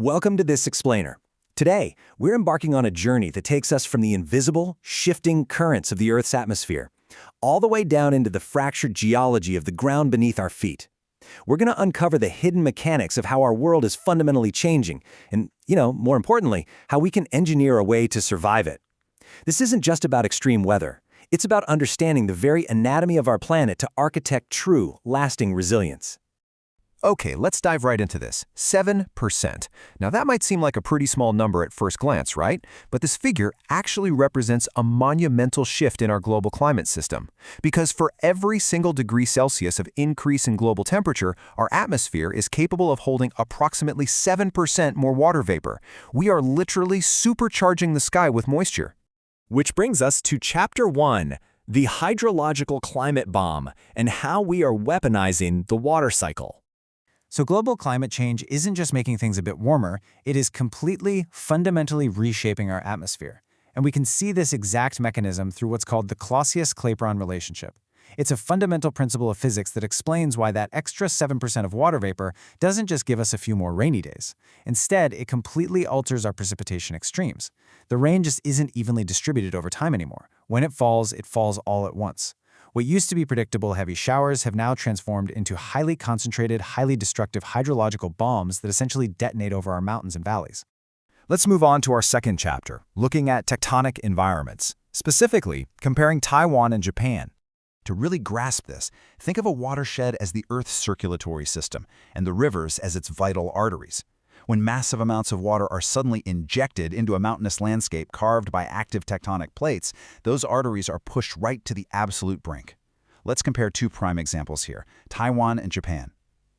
Welcome to This Explainer. Today, we're embarking on a journey that takes us from the invisible, shifting currents of the Earth's atmosphere, all the way down into the fractured geology of the ground beneath our feet. We're going to uncover the hidden mechanics of how our world is fundamentally changing, and, more importantly, how we can engineer a way to survive it. This isn't just about extreme weather. It's about understanding the very anatomy of our planet to architect true, lasting resilience. Okay, let's dive right into this. 7%. Now that might seem like a pretty small number at first glance, right? But this figure actually represents a monumental shift in our global climate system. Because for every single degree Celsius of increase in global temperature, our atmosphere is capable of holding approximately 7% more water vapor. We are literally supercharging the sky with moisture. Which brings us to Chapter 1, the hydrological climate bomb, and how we are weaponizing the water cycle. So global climate change isn't just making things a bit warmer, it is completely, fundamentally reshaping our atmosphere. And we can see this exact mechanism through what's called the Clausius-Clapeyron relationship. It's a fundamental principle of physics that explains why that extra 7% of water vapor doesn't just give us a few more rainy days. Instead, it completely alters our precipitation extremes. The rain just isn't evenly distributed over time anymore. When it falls all at once. What used to be predictable heavy showers have now transformed into highly concentrated, highly destructive hydrological bombs that essentially detonate over our mountains and valleys. Let's move on to our second chapter, looking at tectonic environments, specifically comparing Taiwan and Japan. To really grasp this, think of a watershed as the Earth's circulatory system and the rivers as its vital arteries. When massive amounts of water are suddenly injected into a mountainous landscape carved by active tectonic plates, those arteries are pushed right to the absolute brink. Let's compare two prime examples here, Taiwan and Japan.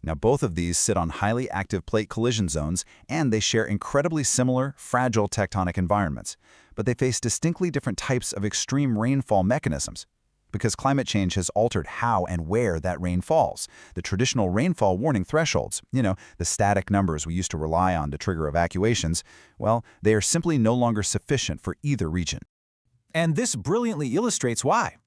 Now, both of these sit on highly active plate collision zones, and they share incredibly similar, fragile tectonic environments. But they face distinctly different types of extreme rainfall mechanisms. Because climate change has altered how and where that rain falls. The traditional rainfall warning thresholds, the static numbers we used to rely on to trigger evacuations, well, they are simply no longer sufficient for either region. And this brilliantly illustrates why.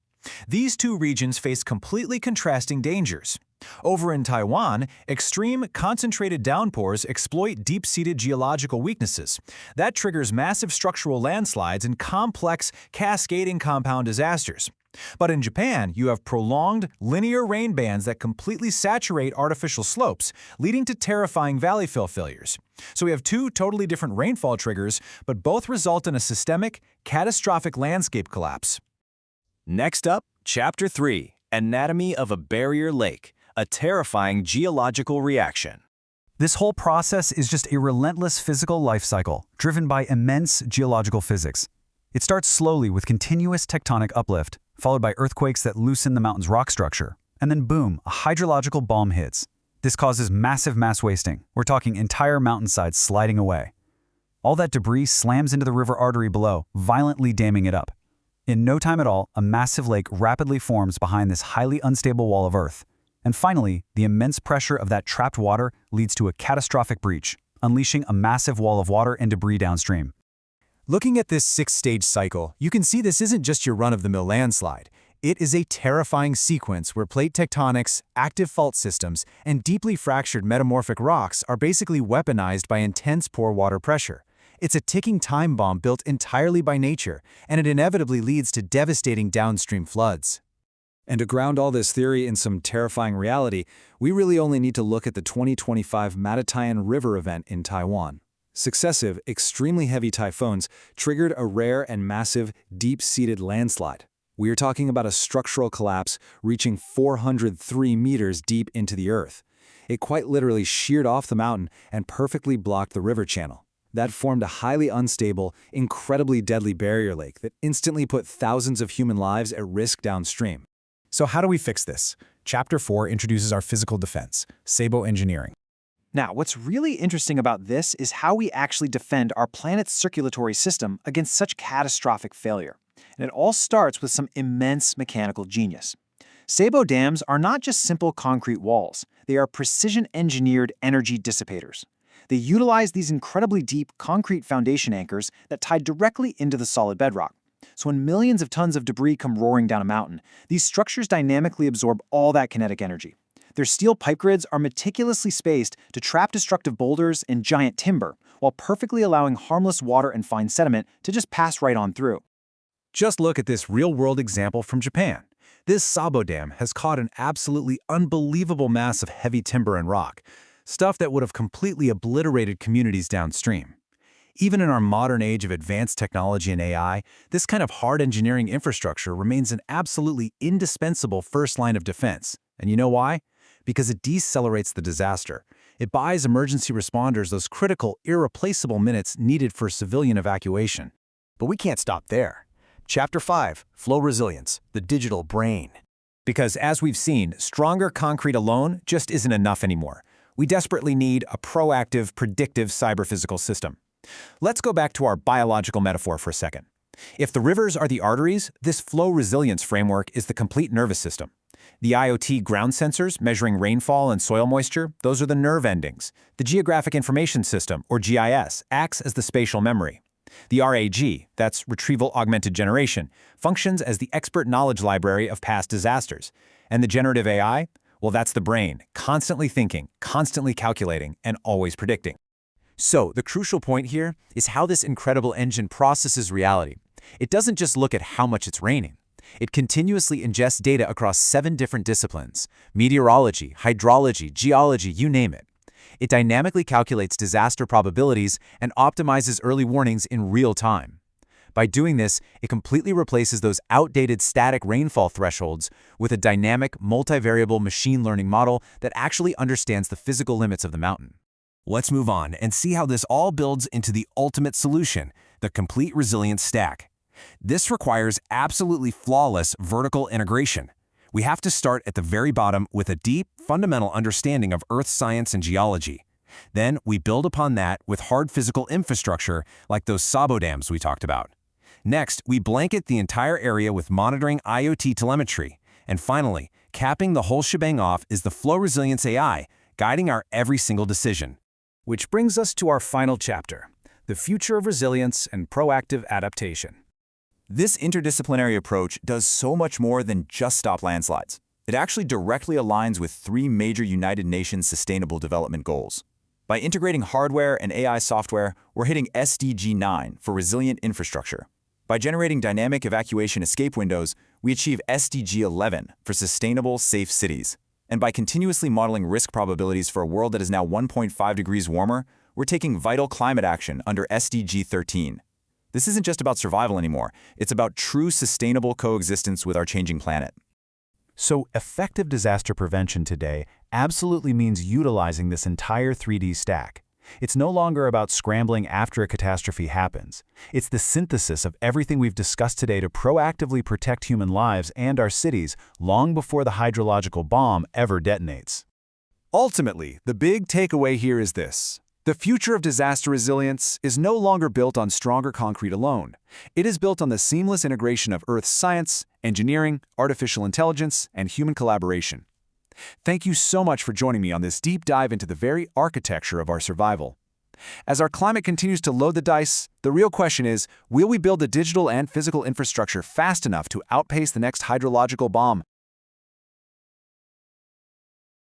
These two regions face completely contrasting dangers. Over in Taiwan, extreme concentrated downpours exploit deep-seated geological weaknesses. That triggers massive structural landslides and complex cascading compound disasters. But in Japan, you have prolonged, linear rain bands that completely saturate artificial slopes, leading to terrifying valley fill failures. So we have two totally different rainfall triggers, but both result in a systemic, catastrophic landscape collapse. Next up, Chapter 3, Anatomy of a Barrier Lake, a terrifying geological reaction. This whole process is just a relentless physical life cycle, driven by immense geological physics. It starts slowly with continuous tectonic uplift, followed by earthquakes that loosen the mountain's rock structure. And then boom, a hydrological bomb hits. This causes massive mass wasting. We're talking entire mountainsides sliding away. All that debris slams into the river artery below, violently damming it up. In no time at all, a massive lake rapidly forms behind this highly unstable wall of earth. And finally, the immense pressure of that trapped water leads to a catastrophic breach, unleashing a massive wall of water and debris downstream. Looking at this six-stage cycle, you can see this isn't just your run-of-the-mill landslide. It is a terrifying sequence where plate tectonics, active fault systems, and deeply fractured metamorphic rocks are basically weaponized by intense pore water pressure. It's a ticking time bomb built entirely by nature, and it inevitably leads to devastating downstream floods. And to ground all this theory in some terrifying reality, we really only need to look at the 2025 Matatayan River event in Taiwan. Successive, extremely heavy typhoons triggered a rare and massive, deep-seated landslide. We are talking about a structural collapse reaching 403 meters deep into the earth. It quite literally sheared off the mountain and perfectly blocked the river channel. That formed a highly unstable, incredibly deadly barrier lake that instantly put thousands of human lives at risk downstream. So how do we fix this? Chapter 4 introduces our physical defense, Sabo engineering. Now, what's really interesting about this is how we actually defend our planet's circulatory system against such catastrophic failure. And it all starts with some immense mechanical genius. Sabo dams are not just simple concrete walls. They are precision-engineered energy dissipators. They utilize these incredibly deep concrete foundation anchors that tie directly into the solid bedrock. So when millions of tons of debris come roaring down a mountain, these structures dynamically absorb all that kinetic energy. Their steel pipe grids are meticulously spaced to trap destructive boulders and giant timber, while perfectly allowing harmless water and fine sediment to just pass right on through. Just look at this real-world example from Japan. This Sabo Dam has caught an absolutely unbelievable mass of heavy timber and rock, stuff that would have completely obliterated communities downstream. Even in our modern age of advanced technology and AI, this kind of hard engineering infrastructure remains an absolutely indispensable first line of defense. And you know why? Because it decelerates the disaster. It buys emergency responders those critical, irreplaceable minutes needed for civilian evacuation. But we can't stop there. Chapter 5, Flow Resilience, the Digital Brain. Because as we've seen, stronger concrete alone just isn't enough anymore. We desperately need a proactive, predictive cyber-physical system. Let's go back to our biological metaphor for a second. If the rivers are the arteries, this flow resilience framework is the complete nervous system. The IoT ground sensors measuring rainfall and soil moisture, those are the nerve endings. The Geographic Information System, or GIS, acts as the spatial memory. The RAG, that's Retrieval Augmented Generation, functions as the expert knowledge library of past disasters. And the generative AI? Well, that's the brain, constantly thinking, constantly calculating, and always predicting. So, the crucial point here is how this incredible engine processes reality. It doesn't just look at how much it's raining. It continuously ingests data across 7 different disciplines: meteorology, hydrology, geology, you name it. It dynamically calculates disaster probabilities and optimizes early warnings in real time. By doing this, it completely replaces those outdated static rainfall thresholds with a dynamic, multivariable machine learning model that actually understands the physical limits of the mountain. Let's move on and see how this all builds into the ultimate solution, the complete resilience stack. This requires absolutely flawless vertical integration. We have to start at the very bottom with a deep, fundamental understanding of Earth science and geology. Then we build upon that with hard physical infrastructure like those Sabo dams we talked about. Next, we blanket the entire area with monitoring IoT telemetry. And finally, capping the whole shebang off is the Flow Resilience AI, guiding our every single decision. Which brings us to our final chapter, the future of resilience and proactive adaptation. This interdisciplinary approach does so much more than just stop landslides. It actually directly aligns with 3 major United Nations Sustainable Development Goals. By integrating hardware and AI software, we're hitting SDG 9 for resilient infrastructure. By generating dynamic evacuation escape windows, we achieve SDG 11 for sustainable, safe cities. And by continuously modeling risk probabilities for a world that is now 1.5 degrees warmer, we're taking vital climate action under SDG 13. This isn't just about survival anymore. It's about true sustainable coexistence with our changing planet. So, effective disaster prevention today absolutely means utilizing this entire 3D stack. It's no longer about scrambling after a catastrophe happens. It's the synthesis of everything we've discussed today to proactively protect human lives and our cities long before the hydrological bomb ever detonates. Ultimately, the big takeaway here is this. The future of disaster resilience is no longer built on stronger concrete alone. It is built on the seamless integration of Earth's science, engineering, artificial intelligence, and human collaboration. Thank you so much for joining me on this deep dive into the very architecture of our survival. As our climate continues to load the dice, the real question is, will we build the digital and physical infrastructure fast enough to outpace the next hydrological bomb